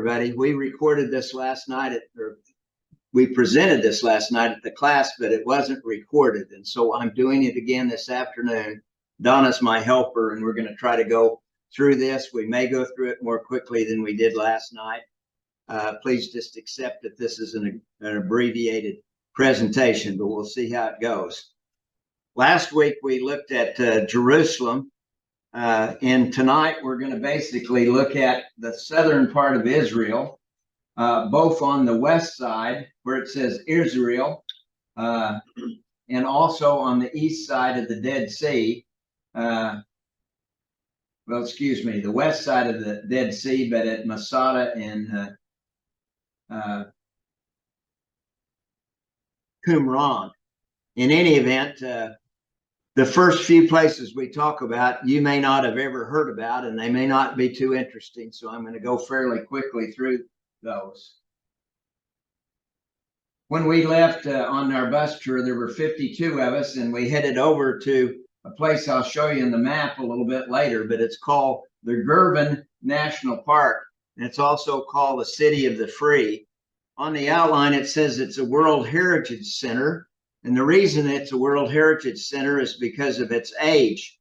everybody. We recorded this last night or we presented this last night at the class, but it wasn't recorded. And so I'm doing it again this afternoon. Donna's my helper, and we're going to try to go through this. We may go through it more quickly than we did last night. Please just accept that this is an abbreviated presentation, but we'll see how it goes. Last week, we looked at Jerusalem. And tonight we're going to basically look at the southern part of Israel, both on the west side where it says Israel, and also on the east side of the Dead Sea. Well, excuse me, the west side of the Dead Sea, but at Masada and Qumran. In any event, the first few places we talk about, you may not have ever heard about, and they may not be too interesting. So I'm going to go fairly quickly through those. When we left on our bus tour, there were 52 of us, and we headed over to a place I'll show you in the map a little bit later, but it's called the Girvan National Park. And it's also called the City of the Free. On the outline, it says it's a World Heritage Center. And the reason it's a World Heritage Center is because of its age.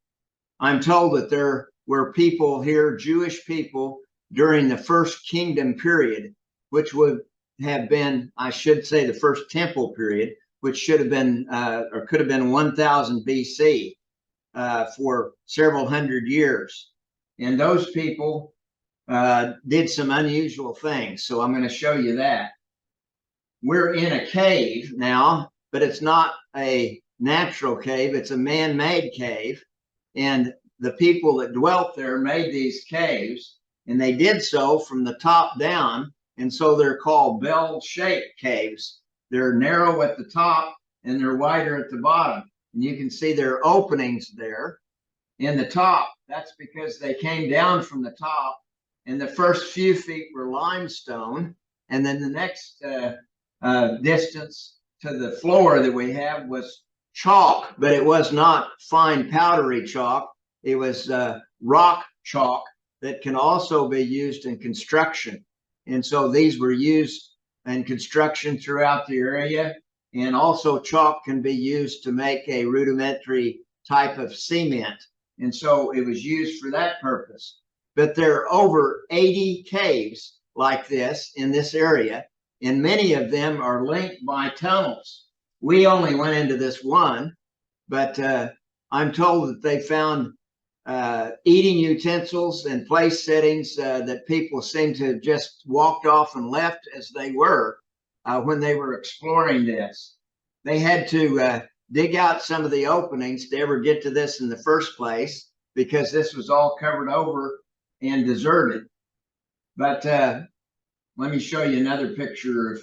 I'm told that there were people here, Jewish people, during the First Kingdom period, which would have been, I should say, the First Temple period, which should have been, or could have been 1000 BC for several hundred years. And those people did some unusual things. So I'm going to show you that. We're in a cave now. But it's not a natural cave, it's a man-made cave. And the people that dwelt there made these caves, and they did so from the top down. And so they're called bell-shaped caves. They're narrow at the top and they're wider at the bottom. And you can see there are openings there in the top. That's because they came down from the top, and the first few feet were limestone. And then the next distance to the floor that we have was chalk, but it was not fine powdery chalk. It was rock chalk that can also be used in construction. And so these were used in construction throughout the area. And also chalk can be used to make a rudimentary type of cement. And so it was used for that purpose. But there are over 80 caves like this in this area. And many of them are linked by tunnels. We only went into this one, but I'm told that they found eating utensils and place settings that people seem to have just walked off and left as they were when they were exploring this. They had to dig out some of the openings to ever get to this in the first place, because this was all covered over and deserted. But let me show you another picture of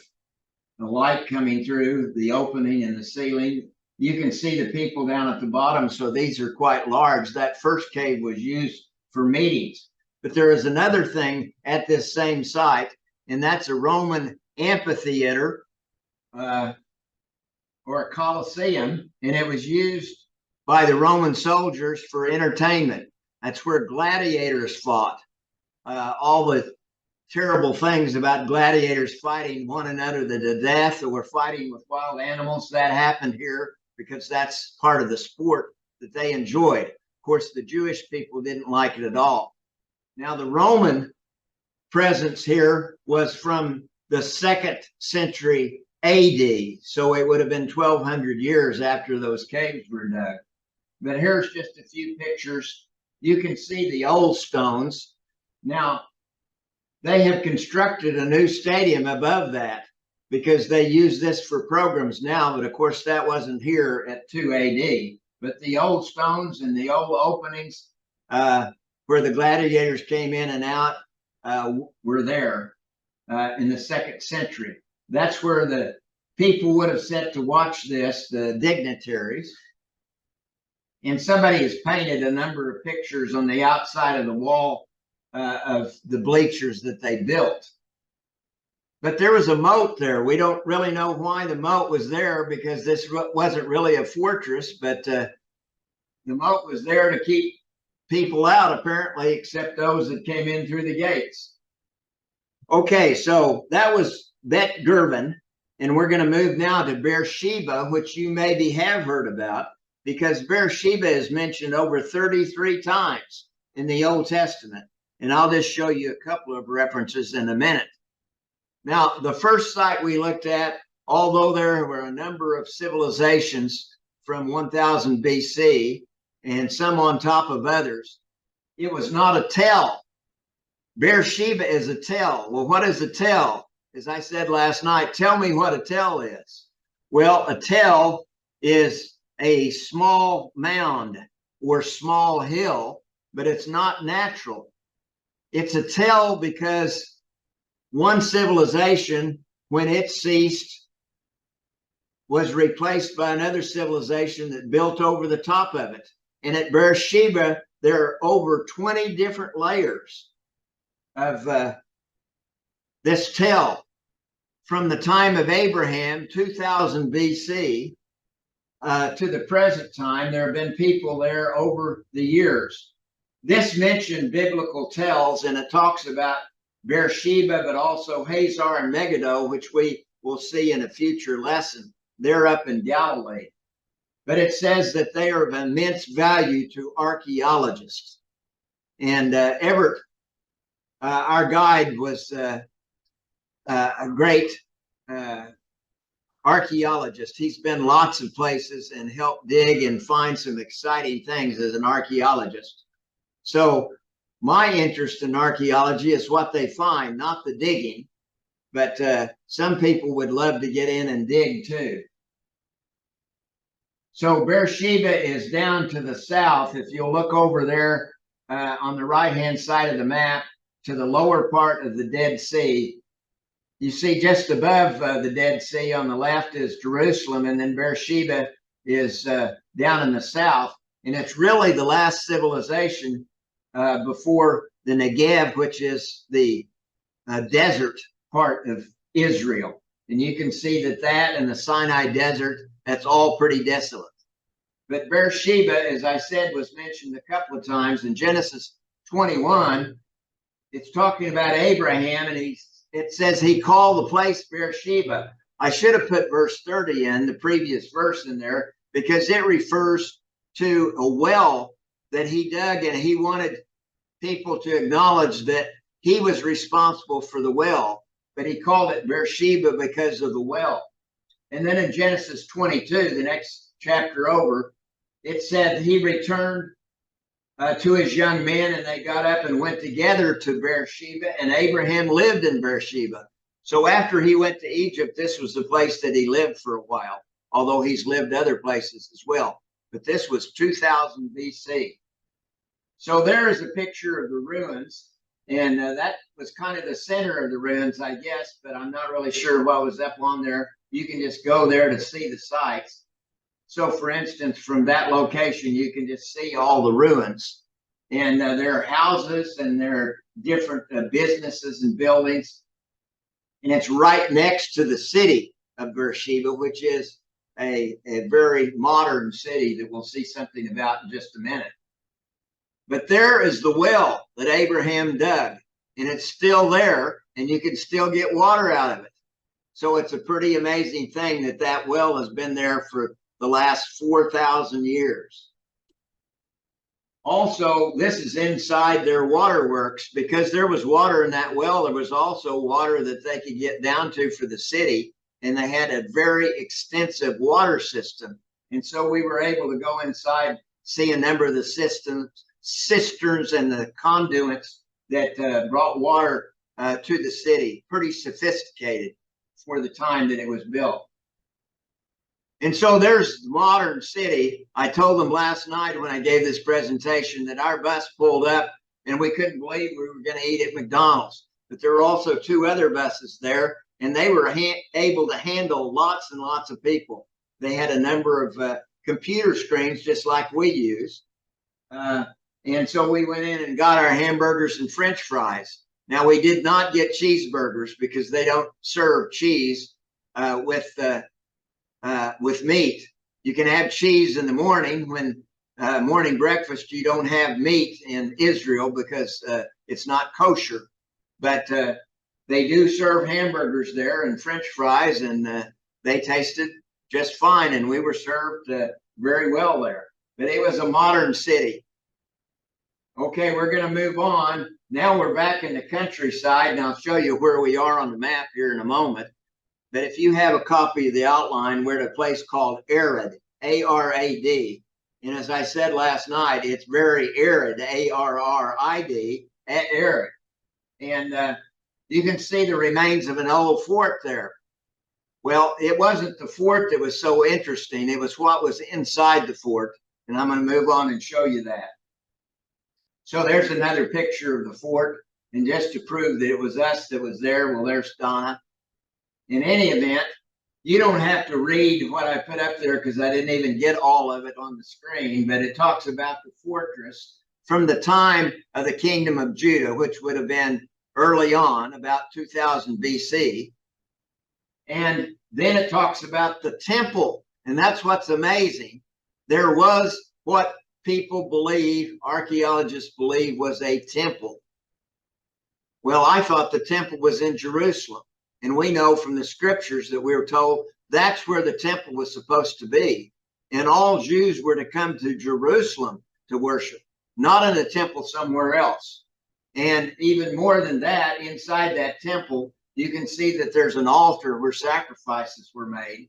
the light coming through the opening in the ceiling. You can see the people down at the bottom, so these are quite large. That first cave was used for meetings. But there is another thing at this same site, and that's a Roman amphitheater or a coliseum, and it was used by the Roman soldiers for entertainment. That's where gladiators fought. All the terrible things about gladiators fighting one another to the death, or fighting with wild animals, that happened here because that's part of the sport that they enjoyed. Of course, the Jewish people didn't like it at all. Now, the Roman presence here was from the 2nd century AD, so it would have been 1200 years after those caves were dug. But here's just a few pictures. You can see the old stones. Now, they have constructed a new stadium above that because they use this for programs now. But of course, that wasn't here at 2 AD. But the old stones and the old openings where the gladiators came in and out were there in the 2nd century. That's where the people would have sat to watch this, the dignitaries. And somebody has painted a number of pictures on the outside of the wall of the bleachers that they built. But there was a moat there. We don't really know why the moat was there, because this wasn't really a fortress, but the moat was there to keep people out, apparently, except those that came in through the gates. Okay, so that was Bet Gurvan, and we're going to move now to Beersheba, which you maybe have heard about, because Beersheba is mentioned over 33 times in the Old Testament. And I'll just show you a couple of references in a minute. Now, the first site we looked at, although there were a number of civilizations from 1000 BC and some on top of others, it was not a tell. Beersheba is a tell. Well, what is a tell? As I said last night, tell me what a tell is. Well, a tell is a small mound or small hill, but it's not natural. It's a tell because one civilization, when it ceased, was replaced by another civilization that built over the top of it. And at Beersheba, there are over 20 different layers of this tell. From the time of Abraham, 2000 BC, to the present time, there have been people there over the years. This mentioned biblical tells, and it talks about Beersheba, but also Hazar and Megiddo, which we will see in a future lesson. They're up in Galilee. But it says that they are of immense value to archaeologists. And Everett, our guide, was a great archaeologist. He's been lots of places and helped dig and find some exciting things as an archaeologist. So my interest in archaeology is what they find, not the digging. But some people would love to get in and dig too. So Beersheba is down to the south. If you'll look over there on the right-hand side of the map to the lower part of the Dead Sea, you see just above the Dead Sea on the left is Jerusalem, and then Beersheba is down in the south. And it's really the last civilization before the Negev, which is the desert part of Israel. And you can see that and the Sinai Desert, that's all pretty desolate. But Beersheba, as I said, was mentioned a couple of times in Genesis 21. It's talking about Abraham, and it says he called the place Beersheba. I should have put verse 30 in, the previous verse in there, because it refers to a well that he dug, and he wanted people to acknowledge that he was responsible for the well, but he called it Beersheba because of the well. And then in Genesis 22, the next chapter over, it said he returned to his young men, and they got up and went together to Beersheba, and Abraham lived in Beersheba. So after he went to Egypt, this was the place that he lived for a while, although he's lived other places as well. But this was 2000 BC. So there is a picture of the ruins, and that was kind of the center of the ruins, I guess, but I'm not really sure what was up on there. You can just go there to see the sites. So, for instance, from that location, you can just see all the ruins. And there are houses, and there are different businesses and buildings. And it's right next to the city of Beersheba, which is a very modern city that we'll see something about in just a minute. But there is the well that Abraham dug, and it's still there, and you can still get water out of it. So it's a pretty amazing thing that that well has been there for the last 4,000 years. Also, this is inside their waterworks. Because there was water in that well, there was also water that they could get down to for the city, and they had a very extensive water system. And so we were able to go inside, see a number of the cisterns and the conduits that brought water to the city. Pretty sophisticated for the time that it was built. And so there's the modern city. I told them last night when I gave this presentation that our bus pulled up, and we couldn't believe we were going to eat at McDonald's. But there were also two other buses there, and they were able to handle lots and lots of people. They had a number of computer screens just like we use. And so we went in and got our hamburgers and French fries. Now, we did not get cheeseburgers because they don't serve cheese with meat. You can have cheese in the morning. When morning breakfast, you don't have meat in Israel because it's not kosher. But They do serve hamburgers there and French fries, and they tasted just fine. And we were served very well there. But it was a modern city. Okay, we're going to move on. Now we're back in the countryside, and I'll show you where we are on the map here in a moment. But if you have a copy of the outline, we're at a place called Arid, A-R-A-D. And as I said last night, it's very arid, A-R-R-I-D, arid. And you can see the remains of an old fort there. Well, it wasn't the fort that was so interesting. It was what was inside the fort. And I'm going to move on and show you that. So there's another picture of the fort. And just to prove that it was us that was there, well, there's Donna. In any event, you don't have to read what I put up there because I didn't even get all of it on the screen, but it talks about the fortress from the time of the kingdom of Judah, which would have been early on, about 2000 BC. And then it talks about the temple, and that's what's amazing. There was what people believe, archaeologists believe, was a temple. Well, I thought the temple was in Jerusalem. And we know from the scriptures that we were told that's where the temple was supposed to be. And all Jews were to come to Jerusalem to worship, not in a temple somewhere else. And even more than that, inside that temple, you can see that there's an altar where sacrifices were made.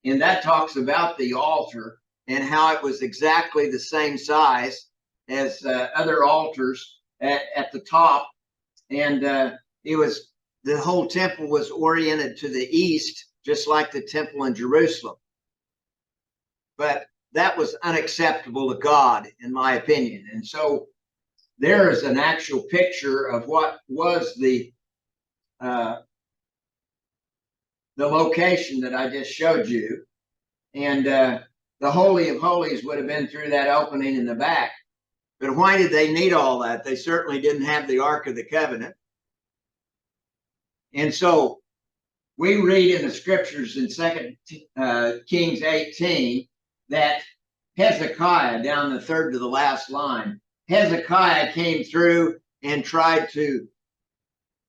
And that talks about the altar and how it was exactly the same size as other altars at the top. And the whole temple was oriented to the east, just like the temple in Jerusalem. But that was unacceptable to God, in my opinion. And so there is an actual picture of what was the location that I just showed you. And the Holy of Holies would have been through that opening in the back. But why did they need all that? They certainly didn't have the Ark of the Covenant. And so we read in the scriptures in 2 Kings 18 that Hezekiah, down the third to the last line, Hezekiah came through and tried to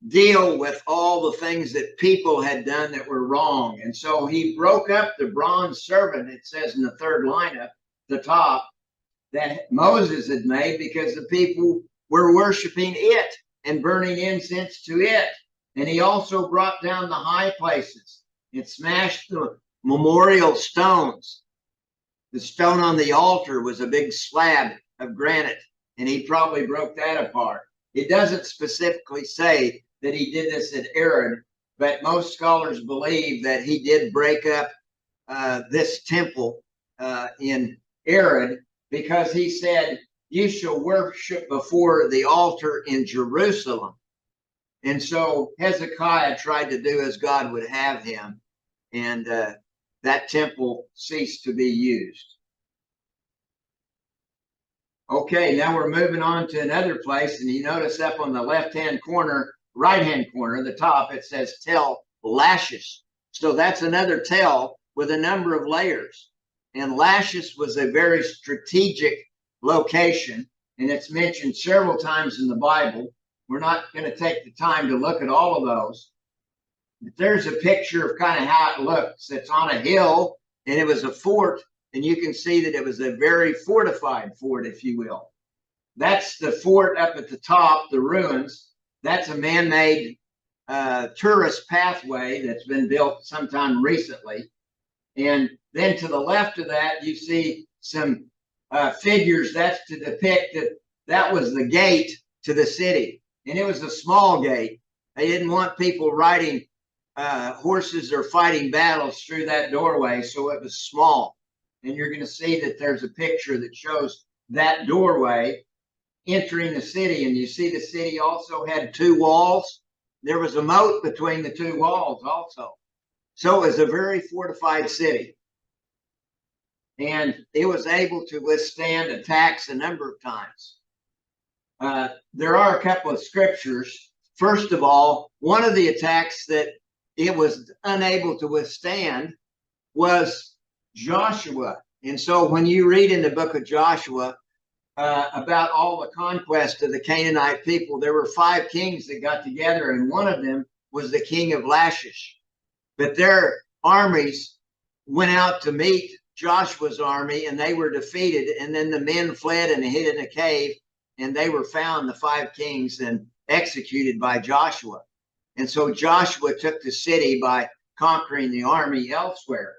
deal with all the things that people had done that were wrong. And so he broke up the bronze serpent, it says in the third line up the top, that Moses had made because the people were worshiping it and burning incense to it. And he also brought down the high places and smashed the memorial stones. The stone on the altar was a big slab of granite, and he probably broke that apart. It doesn't specifically say that he did this at Arid, but most scholars believe that he did break up this temple in Arid because he said, "You shall worship before the altar in Jerusalem." And so Hezekiah tried to do as God would have him, and that temple ceased to be used. Okay, now we're moving on to another place, and you notice up on the left-hand corner, right-hand corner, the top, it says Tel Lashish. So that's another tel with a number of layers. And Lashish was a very strategic location, and it's mentioned several times in the Bible. We're not going to take the time to look at all of those. But there's a picture of kind of how it looks. It's on a hill, and it was a fort, and you can see that it was a very fortified fort, if you will. That's the fort up at the top, the ruins. That's a man-made tourist pathway that's been built sometime recently. And then to the left of that, you see some figures. That's to depict that that was the gate to the city. And it was a small gate. They didn't want people riding horses or fighting battles through that doorway, so it was small. And you're going to see that there's a picture that shows that doorway entering the city. And you see the city also had two walls. There was a moat between the two walls also. So it was a very fortified city. And it was able to withstand attacks a number of times. There are a couple of scriptures. First of all, one of the attacks that it was unable to withstand was Joshua. And so when you read in the book of Joshua about all the conquest of the Canaanite people, there were 5 kings that got together, and one of them was the king of Lachish. But their armies went out to meet Joshua's army, and they were defeated. And then the men fled and hid in a cave, and they were found, the 5 kings, and executed by Joshua. And so Joshua took the city by conquering the army elsewhere.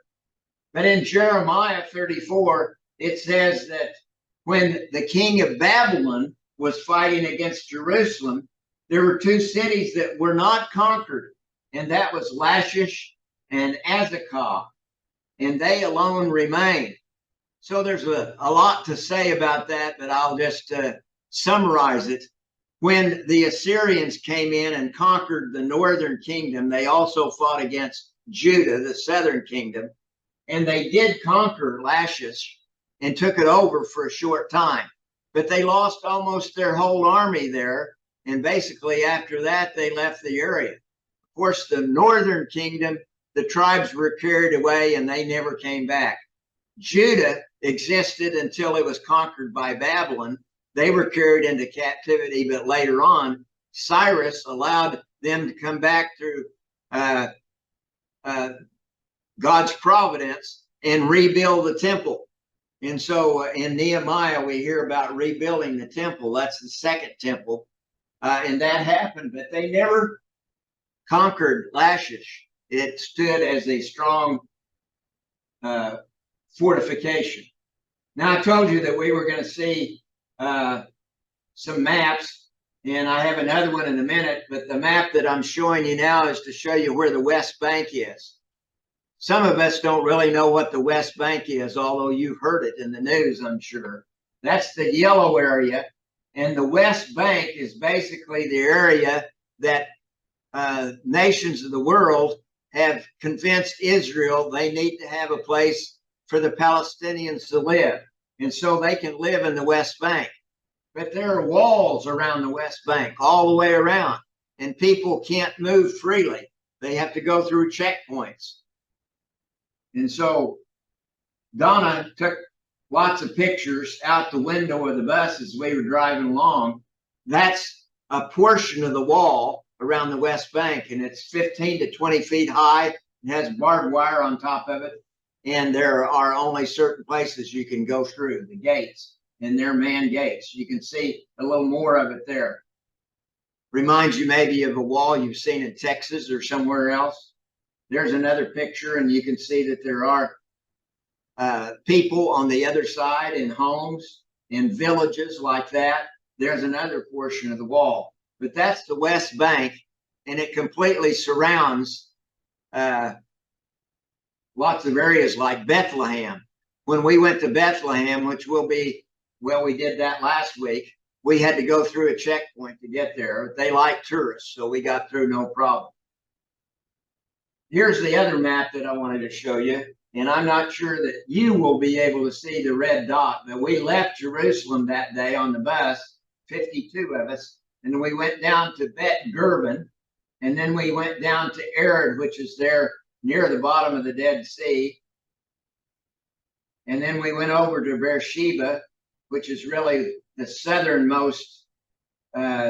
But in Jeremiah 34, it says that when the king of Babylon was fighting against Jerusalem, there were 2 cities that were not conquered, and that was Lachish and Azekah, and they alone remain. So there's a lot to say about that, but I'll just summarize it. When the Assyrians came in and conquered the northern kingdom, they also fought against Judah, the southern kingdom, and they did conquer Lachish and took it over for a short time. But they lost almost their whole army there, and basically after that, they left the area. Of course, the northern kingdom, the tribes were carried away and they never came back. Judah existed until it was conquered by Babylon. They were carried into captivity, but later on, Cyrus allowed them to come back through God's providence and rebuild the temple. And so in Nehemiah, we hear about rebuilding the temple. That's the second temple. And that happened, but they never conquered Lachish. It stood as a strong fortification. Now, I told you that we were going to see some maps, and I have another one in a minute, but the map that I'm showing you now is to show you where the West Bank is. Some of us don't really know what the West Bank is, although you've heard it in the news, I'm sure. That's the yellow area, and the West Bank is basically the area that nations of the world have convinced Israel they need to have a place for the Palestinians to live. And so they can live in the West Bank. But there are walls around the West Bank, all the way around, and people can't move freely. They have to go through checkpoints. And so Donna took lots of pictures out the window of the bus as we were driving along. That's a portion of the wall around the West Bank, and it's 15 to 20 feet high. It has barbed wire on top of it, and there are only certain places you can go through, the gates, and they're manned gates. You can see a little more of it there. Reminds you maybe of a wall you've seen in Texas or somewhere else. There's another picture, and you can see that there are people on the other side in homes, in villages like that. There's another portion of the wall. But that's the West Bank, and it completely surrounds lots of areas like Bethlehem. When we went to Bethlehem, which will be, well, we did that last week, we had to go through a checkpoint to get there. They like tourists, so we got through no problem. Here's the other map that I wanted to show you, and I'm not sure that you will be able to see the red dot, but we left Jerusalem that day on the bus, 52 of us, and we went down to Bet Gurban, and then we went down to Arad, which is there near the bottom of the Dead Sea, and then we went over to Beersheba, which is really the southernmost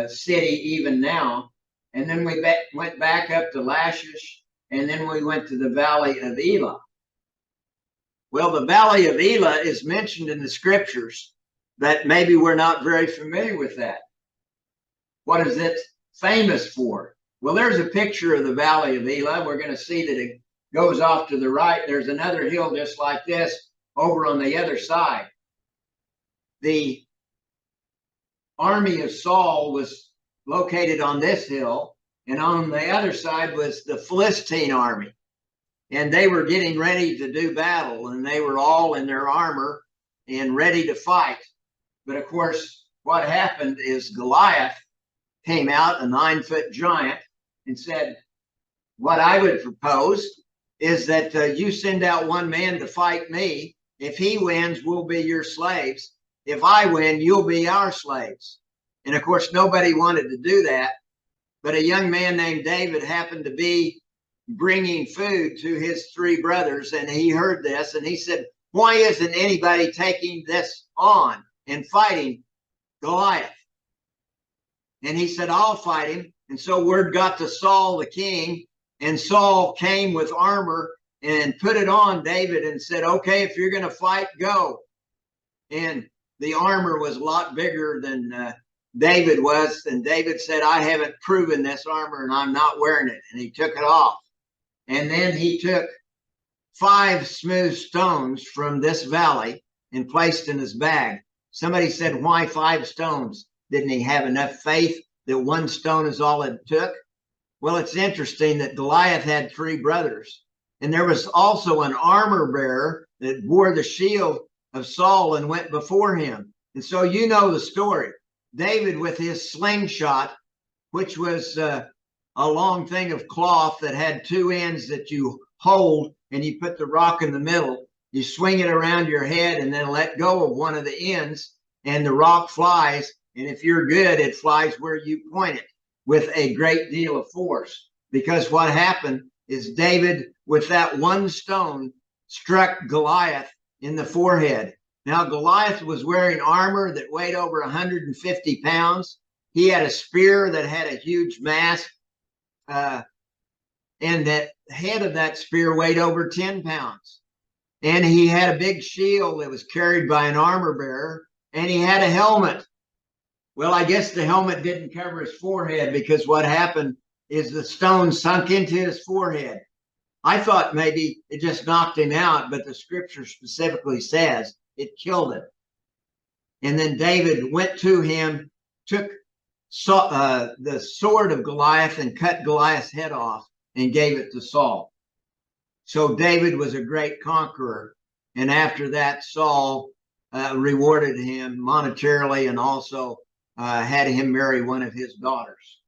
city even now, and then we went back up to Lachish, and then we went to the Valley of Elah. Well, the Valley of Elah is mentioned in the scriptures, but maybe we're not very familiar with that. What is it famous for? Well, there's a picture of the Valley of Elah. We're going to see that it goes off to the right. There's another hill just like this over on the other side. The army of Saul was located on this hill, and on the other side was the Philistine army. And they were getting ready to do battle, and they were all in their armor and ready to fight. But of course, what happened is Goliath came out, a 9-foot giant, and said, what I would propose is that you send out one man to fight me. If he wins, we'll be your slaves. If I win, you'll be our slaves. And of course, nobody wanted to do that. But a young man named David happened to be bringing food to his 3 brothers, and he heard this, and he said, why isn't anybody taking this on and fighting Goliath? And he said, I'll fight him. And so word got to Saul the king, and Saul came with armor and put it on David and said, okay, if you're going to fight, go. And the armor was a lot bigger than David was. And David said, I haven't proven this armor and I'm not wearing it. And he took it off. And then he took 5 smooth stones from this valley and placed in his bag. Somebody said, why 5 stones? Didn't he have enough faith that 1 stone is all it took? Well, it's interesting that Goliath had 3 brothers. And there was also an armor bearer that bore the shield of Saul and went before him. And so you know the story. David with his slingshot, which was a long thing of cloth that had 2 ends that you hold, and you put the rock in the middle. You swing it around your head and then let go of one of the ends, and the rock flies. And if you're good, it flies where you point it with a great deal of force. Because what happened is David, with that 1 stone, struck Goliath in the forehead. Now, Goliath was wearing armor that weighed over 150 pounds. He had a spear that had a huge mass, and that head of that spear weighed over 10 pounds. And he had a big shield that was carried by an armor bearer, and he had a helmet. Well, I guess the helmet didn't cover his forehead, because what happened is the stone sunk into his forehead. I thought maybe it just knocked him out, but the scripture specifically says it killed him. And then David went to him, took the sword of Goliath and cut Goliath's head off and gave it to Saul. So David was a great conqueror. And after that, Saul rewarded him monetarily and also had him marry one of his daughters.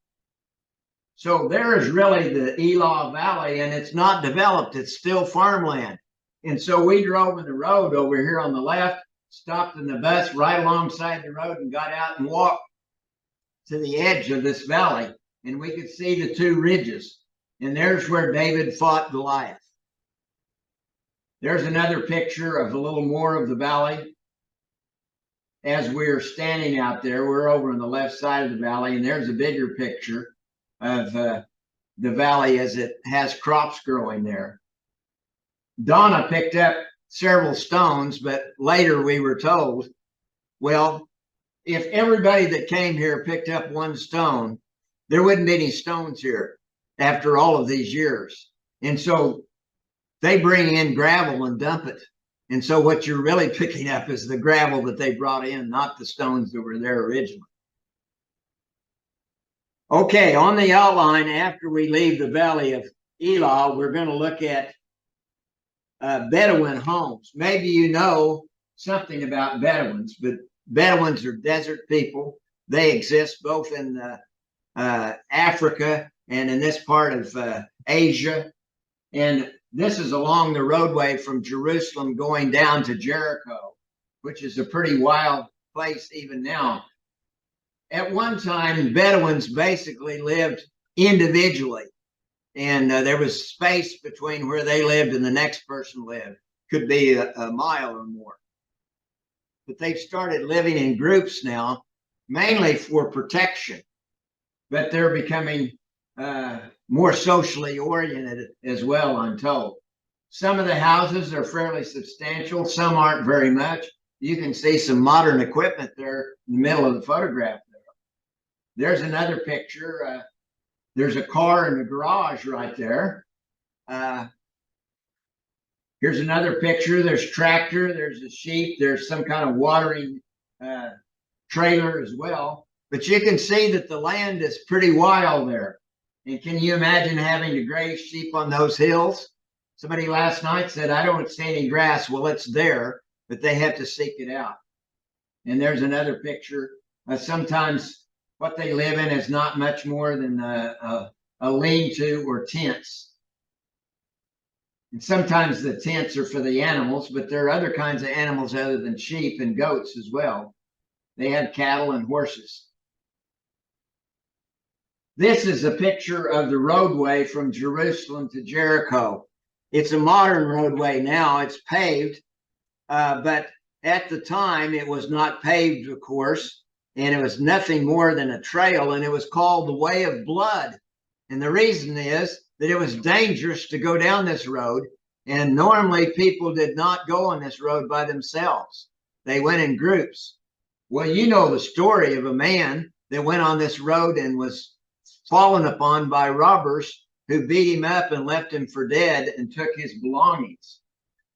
So there is really the Elah Valley, and it's not developed. It's still farmland. And so we drove in the road over here on the left, stopped in the bus right alongside the road and got out and walked to the edge of this valley. And we could see the 2 ridges. And there's where David fought Goliath. There's another picture of a little more of the valley. As we're standing out there, we're over on the left side of the valley, and there's a bigger picture of the valley as it has crops growing there. Donna picked up several stones, but later we were told, well, if everybody that came here picked up 1 stone, there wouldn't be any stones here after all of these years. And so they bring in gravel and dump it. And so what you're really picking up is the gravel that they brought in, not the stones that were there originally. Okay, on the outline, after we leave the Valley of Elah, we're going to look at Bedouin homes. Maybe you know something about Bedouins, but Bedouins are desert people. They exist both in Africa and in this part of Asia. And this is along the roadway from Jerusalem going down to Jericho, which is a pretty wild place even now. At one time, Bedouins basically lived individually, and there was space between where they lived and the next person lived. Could be a mile or more. But they've started living in groups now, mainly for protection, but they're becoming more socially oriented as well, I'm told. Some of the houses are fairly substantial, some aren't very much. You can see some modern equipment there in the middle of the photograph. There's another picture. There's a car in the garage right there. Here's another picture. There's tractor, there's a sheep, there's some kind of watering trailer as well. But you can see that the land is pretty wild there. And can you imagine having to graze sheep on those hills? Somebody last night said, I don't see any grass. Well, it's there, but they have to seek it out. And there's another picture. Sometimes what they live in is not much more than a lean-to or tents. And sometimes the tents are for the animals, but there are other kinds of animals other than sheep and goats as well. They have cattle and horses. This is a picture of the roadway from Jerusalem to Jericho. It's a modern roadway now. It's paved, but at the time it was not paved, of course. and it was nothing more than a trail, and it was called the Way of Blood. And the reason is that it was dangerous to go down this road, and normally people did not go on this road by themselves. They went in groups. Well, you know the story of a man that went on this road and was fallen upon by robbers who beat him up and left him for dead and took his belongings.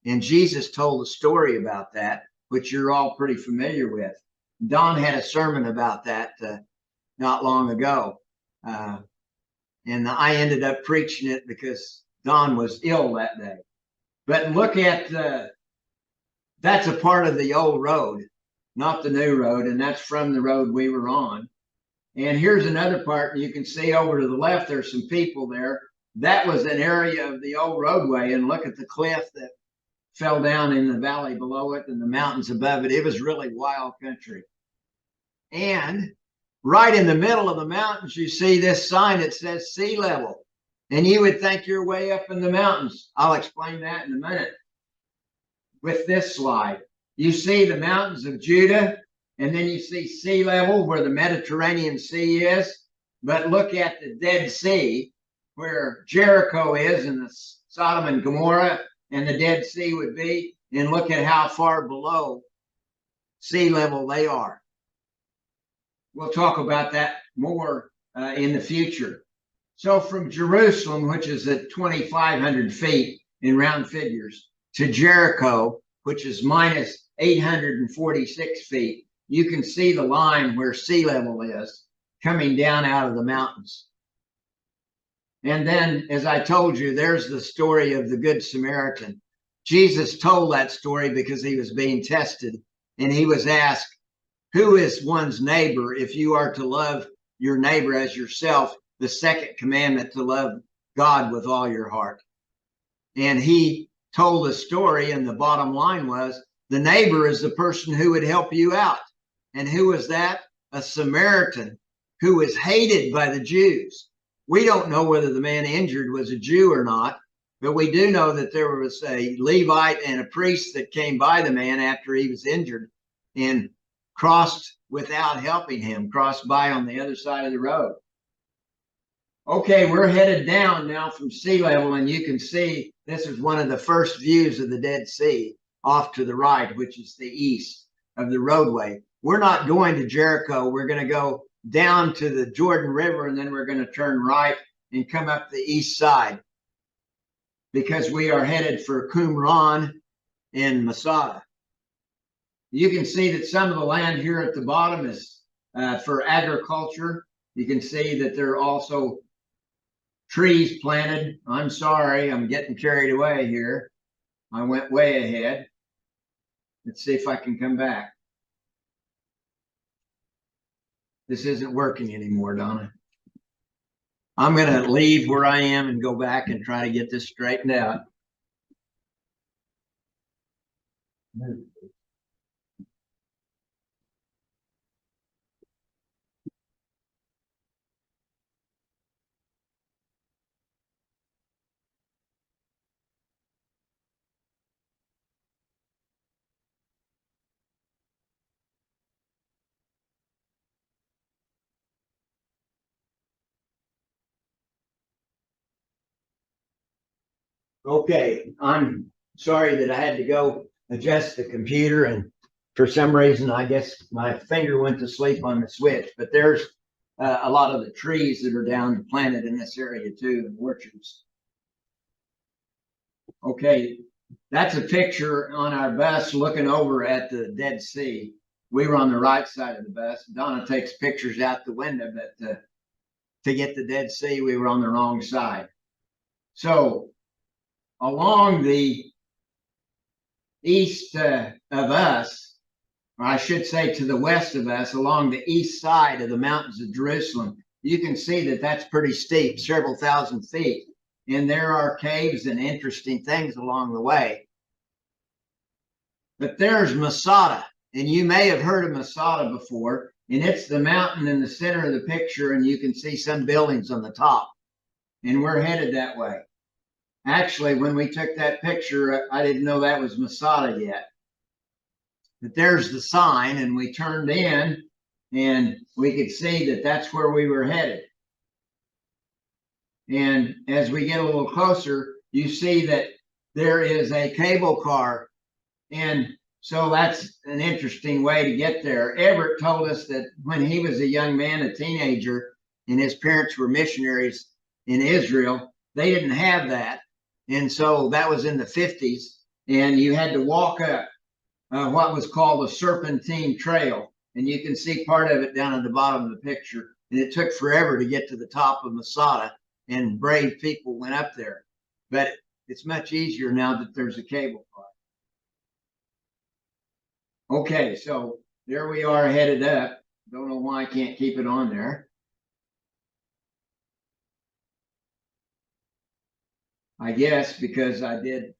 And Jesus told a story about that, which you're all pretty familiar with. Don had a sermon about that not long ago. And I ended up preaching it because Don was ill that day. But look at, that's a part of the old road, not the new road. And that's from the road we were on. And here's another part. You can see over to the left, there's some people there. That was an area of the old roadway. And look at the cliff that fell down in the valley below it and the mountains above it. It was really wild country. And right in the middle of the mountains, you see this sign that says sea level. And you would think you're way up in the mountains. I'll explain that in a minute with this slide. You see the mountains of Judah, and then you see sea level where the Mediterranean Sea is. But look at the Dead Sea where Jericho is, and the Sodom and Gomorrah and the Dead Sea would be, and look at how far below sea level they are. We'll talk about that more in the future. So from Jerusalem, which is at 2,500 feet in round figures, to Jericho, which is minus 846 feet, you can see the line where sea level is coming down out of the mountains. And then, as I told you, there's the story of the Good Samaritan. Jesus told that story because he was being tested, and he was asked, who is one's neighbor if you are to love your neighbor as yourself? The second commandment, to love God with all your heart. And he told a story, and the bottom line was, the neighbor is the person who would help you out. And who was that? A Samaritan who was hated by the Jews. We don't know whether the man injured was a Jew or not, but we do know that there was a Levite and a priest that came by the man after he was injured and crossed without helping him, crossed by on the other side of the road. Okay, we're headed down now from sea level, and you can see this is one of the first views of the Dead Sea off to the right, which is the east of the roadway. We're not going to Jericho. We're going to go down to the Jordan River, and then we're going to turn right and come up the east side because we are headed for Qumran and Masada. You can see that some of the land here at the bottom is for agriculture. You can see that there are also trees planted. I'm sorry, I'm getting carried away here. I went way ahead. Let's see if I can come back. This isn't working anymore, Donna. I'm going to leave where I am and go back and try to get this straightened out. Okay, I'm sorry that I had to go adjust the computer, and for some reason, I guess my finger went to sleep on the switch, but there's a lot of the trees that are down planted in this area too, and orchards. Okay, that's a picture on our bus looking over at the Dead Sea. We were on the right side of the bus. Donna takes pictures out the window, but to get the Dead Sea, we were on the wrong side. So along the east of us, or I should say to the west of us, along the east side of the mountains of Jerusalem, you can see that that's pretty steep, several thousand feet. And there are caves and interesting things along the way. But there's Masada, and you may have heard of Masada before, and it's the mountain in the center of the picture, and you can see some buildings on the top. And we're headed that way. Actually, when we took that picture, I didn't know that was Masada yet. But there's the sign, and we turned in, And we could see that that's where we were headed. And as we get a little closer, you see that there is a cable car. And so that's an interesting way to get there. Everett told us that when he was a young man, a teenager, and his parents were missionaries in Israel, they didn't have that. And so that was in the 50s. And you had to walk up what was called the Serpentine Trail. And you can see part of it down at the bottom of the picture. And it took forever to get to the top of Masada, and brave people went up there. But it's much easier now that there's a cable car. Okay, so there we are headed up. Don't know why I can't keep it on there. I guess because I did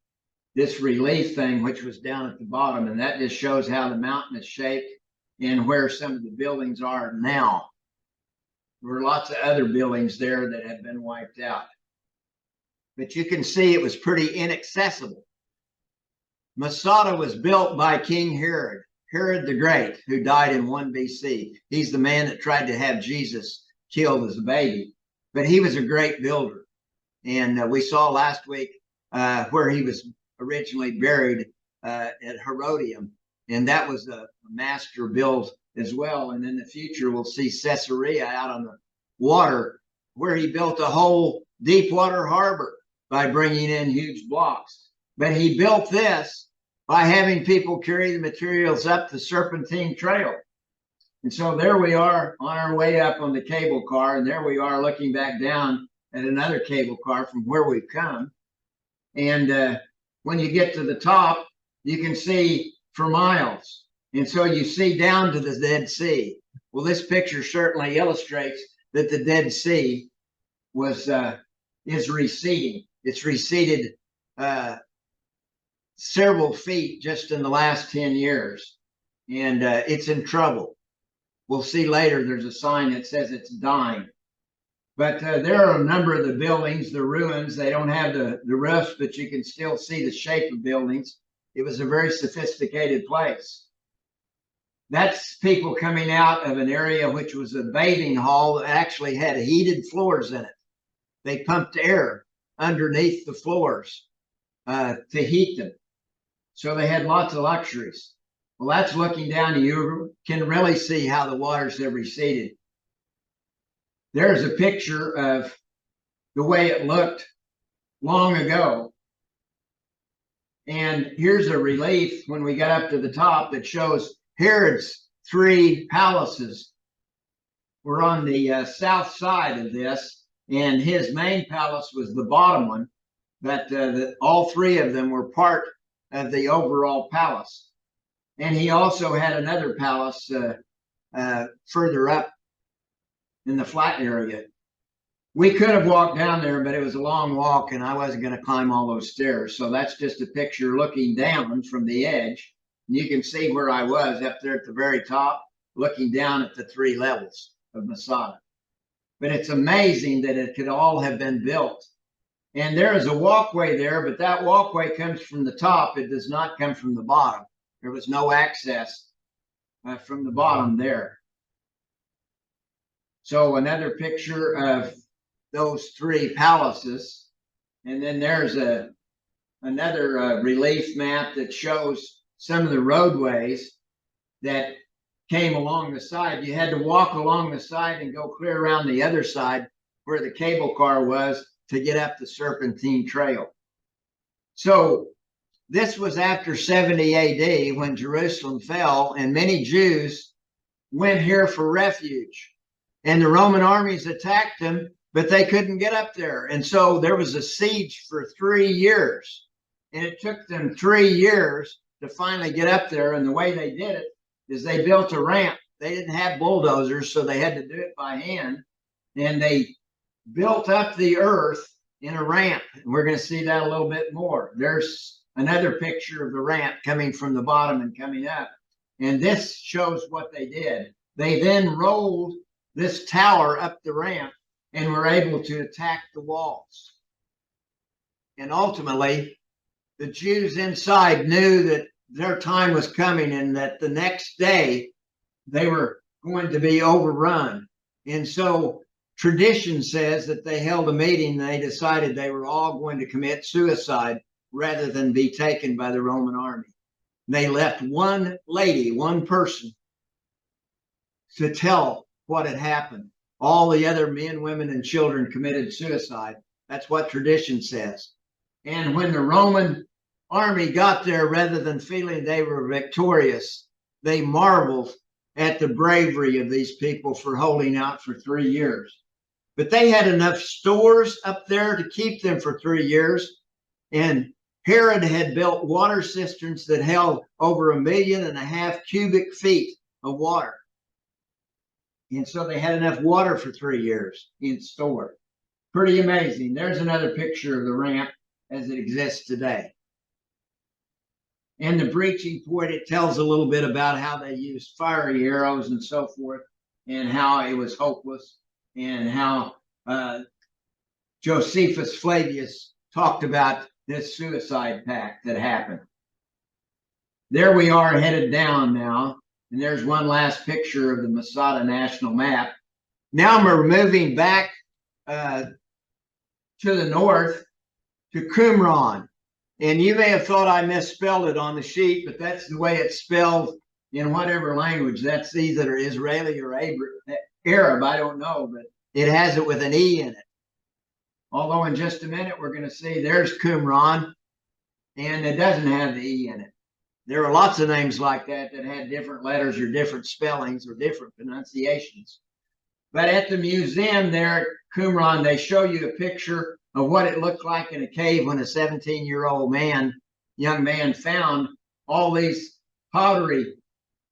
this relief thing, which was down at the bottom, and that just shows how the mountain is shaped and where some of the buildings are now. There were lots of other buildings there that had been wiped out. But you can see it was pretty inaccessible. Masada was built by King Herod, Herod the Great, who died in 1 BC. He's the man that tried to have Jesus killed as a baby. But he was a great builder. And we saw last week where he was originally buried at Herodium. And that was a master build as well. And in the future, we'll see Caesarea out on the water, where he built a whole deep water harbor by bringing in huge blocks. But he built this by having people carry the materials up the Serpentine Trail. And so there we are on our way up on the cable car, and there we are looking back down at another cable car from where we've come. And when you get to the top, you can see for miles. And so you see down to the Dead Sea. Well, this picture certainly illustrates that the Dead Sea is receding. It's receded several feet just in the last 10 years. And it's in trouble. We'll see later there's a sign that says it's dying. But there are a number of the buildings, the ruins. They don't have the roofs, but you can still see the shape of buildings. It was a very sophisticated place. That's people coming out of an area which was a bathing hall that actually had heated floors in it. They pumped air underneath the floors to heat them. So they had lots of luxuries. Well, that's looking down, and you can really see how the waters have receded. There's a picture of the way it looked long ago. And here's a relief when we got up to the top that shows Herod's 3 palaces were on the south side of this, and his main palace was the bottom one, but all 3 of them were part of the overall palace. And he also had another palace further up in the flat area. We could have walked down there, but it was a long walk, and I wasn't going to climb all those stairs. So that's just a picture looking down from the edge. And you can see where I was up there at the very top, looking down at the 3 levels of Masada. But it's amazing that it could all have been built. And there is a walkway there, but that walkway comes from the top. It does not come from the bottom. There was no access from the bottom there. So another picture of those 3 palaces. And then there's another relief map that shows some of the roadways that came along the side. You had to walk along the side and go clear around the other side where the cable car was to get up the Serpentine Trail. So this was after 70 AD when Jerusalem fell, and many Jews went here for refuge. And the Roman armies attacked them, but they couldn't get up there. And so there was a siege for 3 years. And it took them 3 years to finally get up there. And the way they did it is they built a ramp. They didn't have bulldozers, so they had to do it by hand. And they built up the earth in a ramp. And we're going to see that a little bit more. There's another picture of the ramp coming from the bottom and coming up. And this shows what they did. They then rolled this tower up the ramp and were able to attack the walls. And ultimately, the Jews inside knew that their time was coming and that the next day they were going to be overrun. And so tradition says that they held a meeting and they decided they were all going to commit suicide rather than be taken by the Roman army. They left one lady, one person, to tell what had happened. All the other men, women, and children committed suicide. That's what tradition says. And when the Roman army got there, rather than feeling they were victorious, they marveled at the bravery of these people for holding out for 3 years. But they had enough stores up there to keep them for 3 years. And Herod had built water cisterns that held over 1.5 million cubic feet of water. And so they had enough water for 3 years in store. Pretty amazing. There's another picture of the ramp as it exists today. And the breaching point, it tells a little bit about how they used fiery arrows and so forth, and how it was hopeless, and how Josephus Flavius talked about this suicide pact that happened. There we are headed down now, and there's one last picture of the Masada national map. Now we're moving back to the north to Qumran. And you may have thought I misspelled it on the sheet, but that's the way it's spelled in whatever language. That's either Israeli or Arab, I don't know, but it has it with an E in it. Although in just a minute, we're going to see there's Qumran, and it doesn't have the E in it. There are lots of names like that that had different letters or different spellings or different pronunciations. But at the museum there at Qumran, they show you a picture of what it looked like in a cave when a 17-year-old young man found all these pottery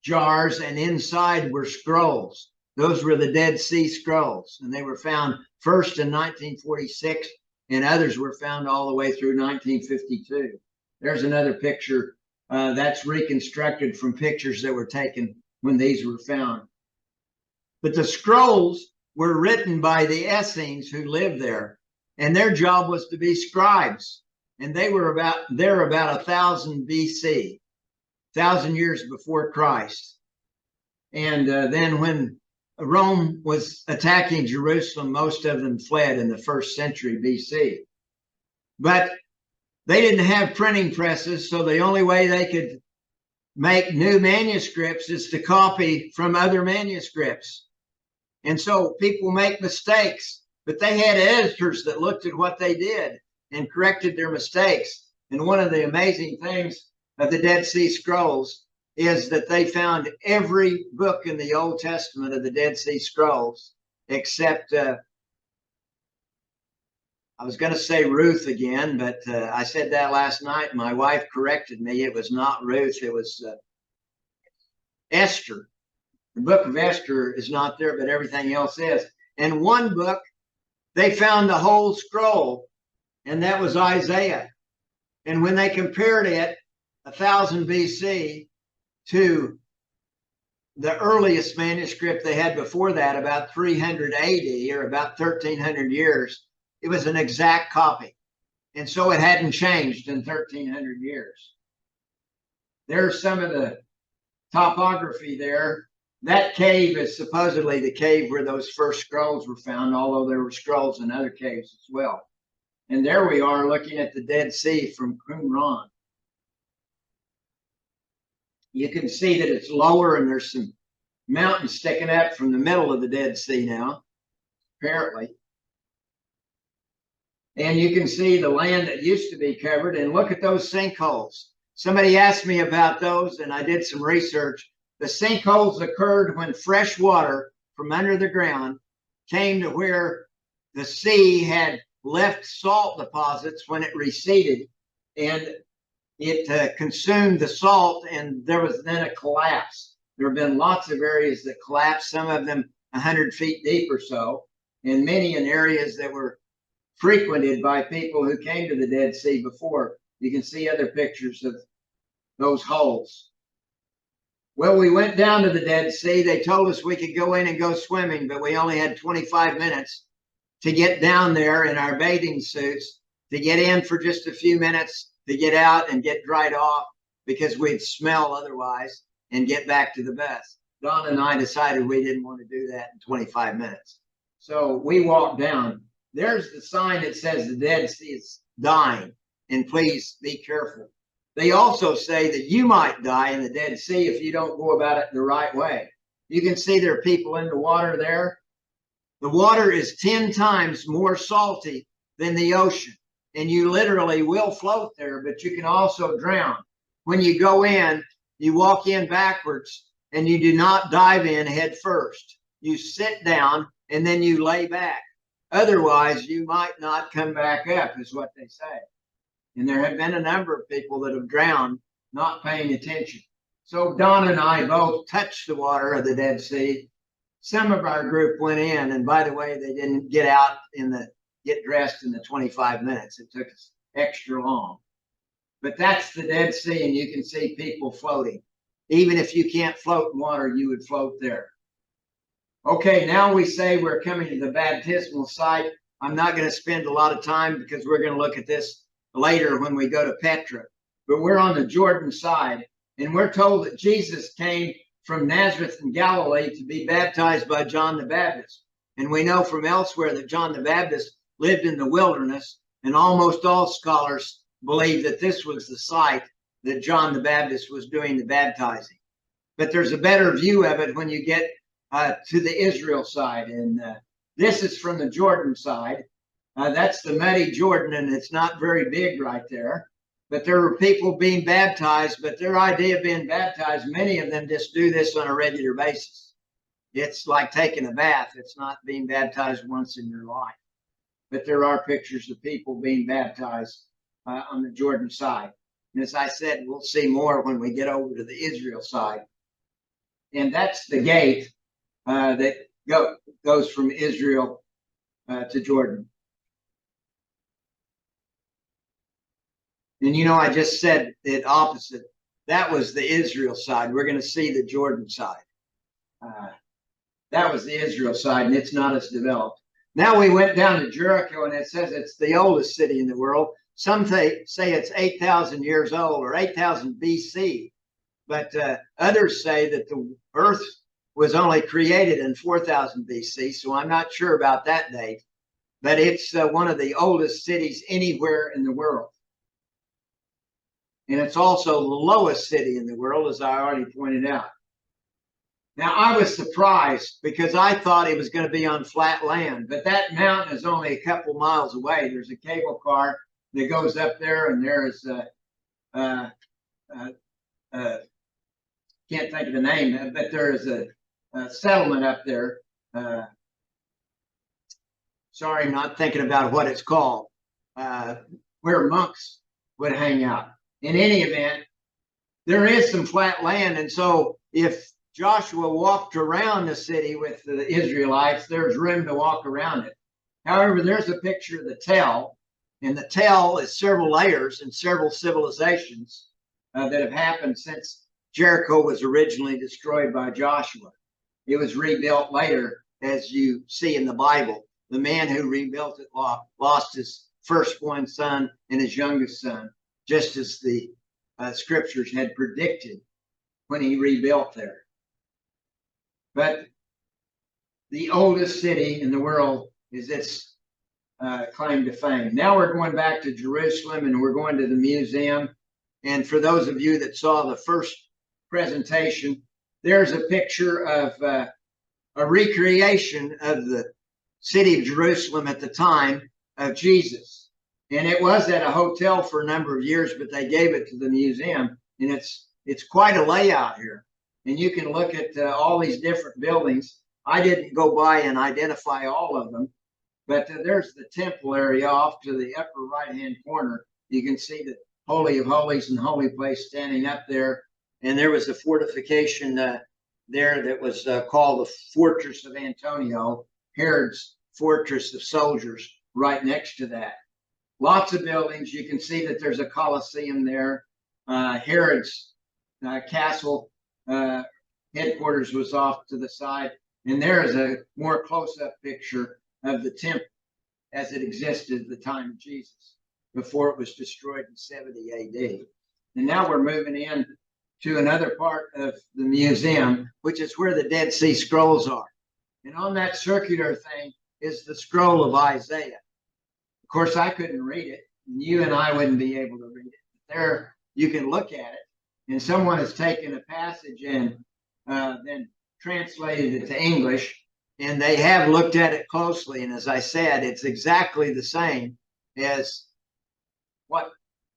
jars, and inside were scrolls. Those were the Dead Sea Scrolls, and they were found first in 1946, and others were found all the way through 1952. There's another picture that's reconstructed from pictures that were taken when these were found. But the scrolls were written by the Essenes who lived there, and their job was to be scribes. And they were about 1000 BC, 1,000 years before Christ. And then when Rome was attacking Jerusalem, most of them fled in the 1st century BC. But they didn't have printing presses, so the only way they could make new manuscripts is to copy from other manuscripts. And so people make mistakes, but they had editors that looked at what they did and corrected their mistakes. And one of the amazing things of the Dead Sea Scrolls is that they found every book in the Old Testament of the Dead Sea Scrolls, except, I was going to say Ruth again, but I said that last night. My wife corrected me. It was not Ruth. It was Esther. The book of Esther is not there, but everything else is. And one book, they found the whole scroll, and that was Isaiah. And when they compared it, 1000 BC, to the earliest manuscript they had before that, about 300 AD, or about 1300 years, it was an exact copy. And so it hadn't changed in 1300 years. There's some of the topography there. That cave is supposedly the cave where those first scrolls were found, although there were scrolls in other caves as well. And there we are looking at the Dead Sea from Qumran. You can see that it's lower, and there's some mountains sticking up from the middle of the Dead Sea now, apparently. And you can see the land that used to be covered, and look at those sinkholes. Somebody asked me about those, and I did some research. The sinkholes occurred when fresh water from under the ground came to where the sea had left salt deposits when it receded, and it consumed the salt, and there was then a collapse. There have been lots of areas that collapsed, some of them 100 feet deep or so, and many in areas that were frequented by people who came to the Dead Sea before. You can see other pictures of those holes. Well, we went down to the Dead Sea. They told us we could go in and go swimming, but we only had 25 minutes to get down there in our bathing suits, to get in for just a few minutes, to get out and get dried off because we'd smell otherwise, and get back to the bus. Don and I decided we didn't want to do that in 25 minutes. So we walked down. There's the sign that says the Dead Sea is dying, and please be careful. They also say that you might die in the Dead Sea if you don't go about it the right way. You can see there are people in the water there. The water is 10 times more salty than the ocean, and you literally will float there, but you can also drown. When you go in, you walk in backwards, and you do not dive in head first. You sit down, and then you lay back. Otherwise, you might not come back up, is what they say. And there have been a number of people that have drowned not paying attention. So Don and I both touched the water of the Dead Sea. Some of our group went in, and by the way, they didn't get out get dressed in the 25 minutes. It took us extra long. But that's the Dead Sea, and you can see people floating. Even if you can't float in water, you would float there. Okay, now we say we're coming to the baptismal site. I'm not going to spend a lot of time because we're going to look at this later when we go to Petra. But we're on the Jordan side, and we're told that Jesus came from Nazareth in Galilee to be baptized by John the Baptist. And we know from elsewhere that John the Baptist lived in the wilderness, and almost all scholars believe that this was the site that John the Baptist was doing the baptizing. But there's a better view of it when you get to the Israel side. And this is from the Jordan side. That's the muddy Jordan, and it's not very big right there. But there were people being baptized, but their idea of being baptized, many of them just do this on a regular basis. It's like taking a bath. It's not being baptized once in your life. But there are pictures of people being baptized on the Jordan side. And as I said, we'll see more when we get over to the Israel side. And that's the gate that goes from Israel to Jordan. And I just said it opposite. That was the Israel side. We're going to see the Jordan side. That was the Israel side, and it's not as developed. Now we went down to Jericho, and it says it's the oldest city in the world. Some say it's 8,000 years old or 8,000 BC. But others say that the earth was only created in 4,000 BC, so I'm not sure about that date. But it's one of the oldest cities anywhere in the world. And it's also the lowest city in the world, as I already pointed out. Now, I was surprised because I thought it was going to be on flat land, but that mountain is only a couple miles away. There's a cable car that goes up there, and there's can't think of the name, but there is a settlement up there. Sorry, not thinking about what it's called, where monks would hang out. In any event, there is some flat land, and so if Joshua walked around the city with the Israelites, there's room to walk around it. However, there's a picture of the tell, and the tell is several layers and several civilizations that have happened since Jericho was originally destroyed by Joshua. It was rebuilt later, as you see in the Bible. The man who rebuilt it lost his firstborn son and his youngest son, just as the scriptures had predicted when he rebuilt there. But the oldest city in the world is its claim to fame. Now we're going back to Jerusalem, and we're going to the museum. And for those of you that saw the first presentation, there's a picture of a recreation of the city of Jerusalem at the time of Jesus. And it was at a hotel for a number of years, but they gave it to the museum. And it's quite a layout here. And you can look at all these different buildings. I didn't go by and identify all of them, but there's the temple area off to the upper right-hand corner. You can see the Holy of Holies and Holy Place standing up there. And there was a fortification there that was called the Fortress of Antonio, Herod's fortress of soldiers, right next to that. Lots of buildings. You can see that there's a Colosseum there. Herod's castle headquarters was off to the side. And there is a more close-up picture of the temple as it existed at the time of Jesus, before it was destroyed in 70 AD. And now we're moving in to another part of the museum, which is where the Dead Sea Scrolls are. And on that circular thing is the scroll of Isaiah. Of course, I couldn't read it, and you and I wouldn't be able to read it. There, you can look at it, and someone has taken a passage and then translated it to English, and they have looked at it closely. And as I said, it's exactly the same as what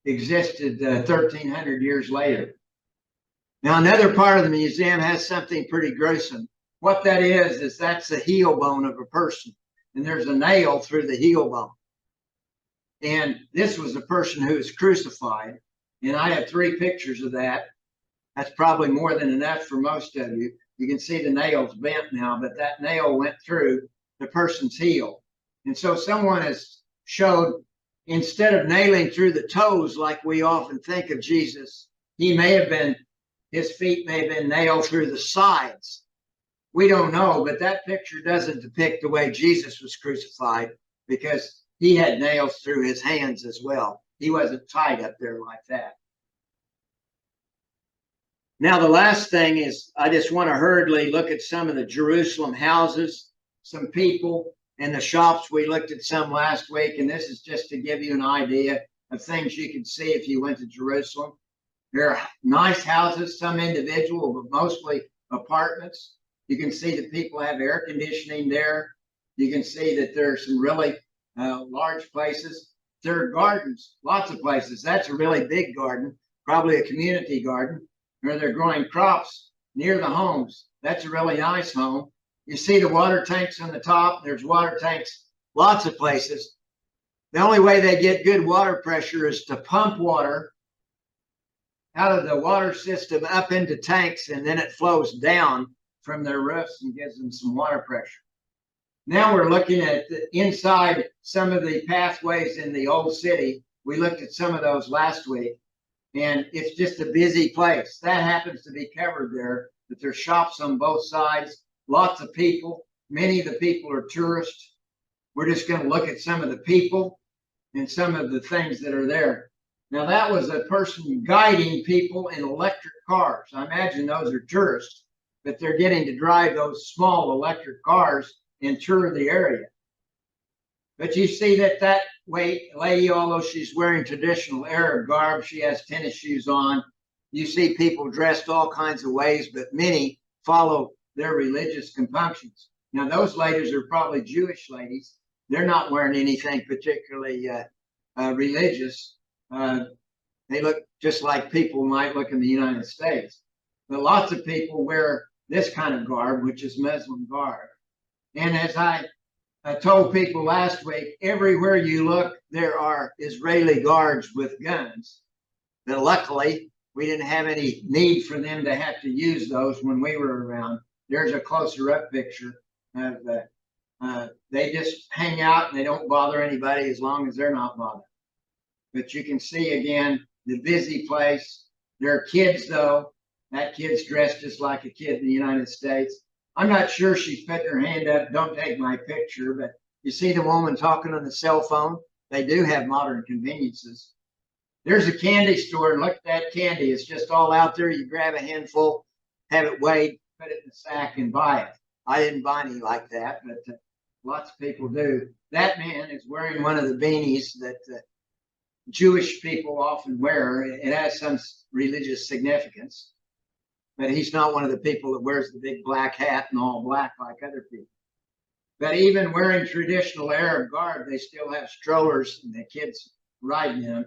existed 1,300 years later. Now, another part of the museum has something pretty gruesome. What that is that's the heel bone of a person, and there's a nail through the heel bone. And this was a person who was crucified, and I have 3 pictures of that. That's probably more than enough for most of you. You can see the nail's bent now, but that nail went through the person's heel. And so someone has showed, instead of nailing through the toes like we often think of Jesus, his feet may have been nailed through the sides. We don't know, but that picture doesn't depict the way Jesus was crucified, because he had nails through his hands as well. He wasn't tied up there like that. Now, the last thing is, I just want to hurriedly look at some of the Jerusalem houses, some people, and the shops. We looked at some last week, and this is just to give you an idea of things you can see if you went to Jerusalem. There are nice houses, some individual, but mostly apartments. You can see that people have air conditioning there. You can see that there are some really large places. There are gardens, lots of places. That's a really big garden, probably a community garden, where they're growing crops near the homes. That's a really nice home. You see the water tanks on the top. There's water tanks, lots of places. The only way they get good water pressure is to pump water out of the water system up into tanks, and then it flows down from their roofs and gives them some water pressure. Now we're looking at inside some of the pathways in the old city. We looked at some of those last week, and it's just a busy place. That happens to be covered there, but there's shops on both sides, lots of people. Many of the people are tourists. We're just going to look at some of the people and some of the things that are there. Now, that was a person guiding people in electric cars. I imagine those are tourists, but they're getting to drive those small electric cars and tour the area. But you see that lady, although she's wearing traditional Arab garb, she has tennis shoes on. You see people dressed all kinds of ways, but many follow their religious compunctions. Now, those ladies are probably Jewish ladies. They're not wearing anything particularly religious. They look just like people might look in the United States. But lots of people wear this kind of garb, which is Muslim garb. And as I told people last week, everywhere you look, there are Israeli guards with guns. But luckily, we didn't have any need for them to have to use those when we were around. There's a closer up picture of they just hang out and they don't bother anybody as long as they're not bothered. But you can see again the busy place. There are kids, though. That kid's dressed just like a kid in the United States. I'm not sure she's put her hand up, don't take my picture, but you see the woman talking on the cell phone? They do have modern conveniences. There's a candy store, and look at that candy. It's just all out there. You grab a handful, have it weighed, put it in the sack, and buy it. I didn't buy any like that, but lots of people do. That man is wearing one of the beanies that Jewish people often wear. It has some religious significance, but he's not one of the people that wears the big black hat and all black like other people. But even wearing traditional Arab garb, they still have strollers and the kids riding them.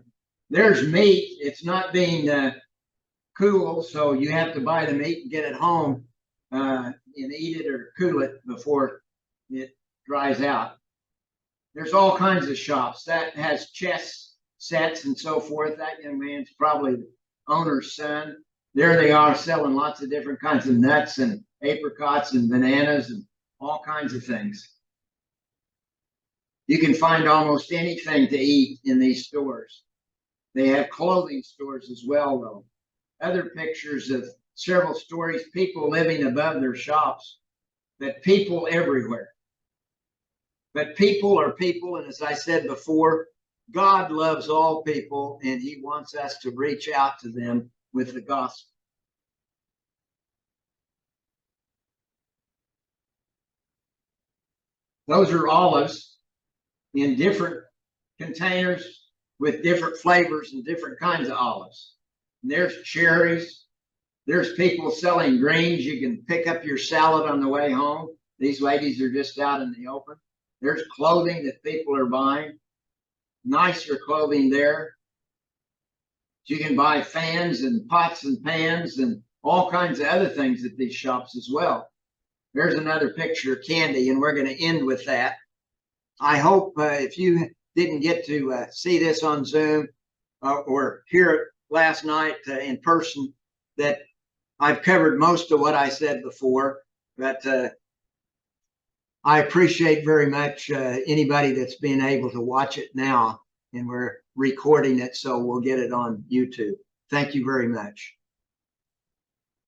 There's meat. It's not being cool, so you have to buy the meat and get it home and eat it or cool it before it dries out. There's all kinds of shops. That has chess sets and so forth. That young man's probably the owner's son. There they are selling lots of different kinds of nuts and apricots and bananas and all kinds of things. You can find almost anything to eat in these stores. They have clothing stores as well, though. Other pictures of several stories, people living above their shops, but people everywhere. But people are people, and as I said before, God loves all people, and he wants us to reach out to them with the gospel. Those are olives in different containers with different flavors and different kinds of olives. And there's cherries. There's people selling greens. You can pick up your salad on the way home. These ladies are just out in the open. There's clothing that people are buying. Nicer clothing there. You can buy fans and pots and pans and all kinds of other things at these shops as well. There's another picture of candy, and we're going to end with that. I hope if you didn't get to see this on Zoom or hear it last night in person, that I've covered most of what I said before, but I appreciate very much anybody that's been able to watch it now, and we're recording it, so we'll get it on YouTube. Thank you very much.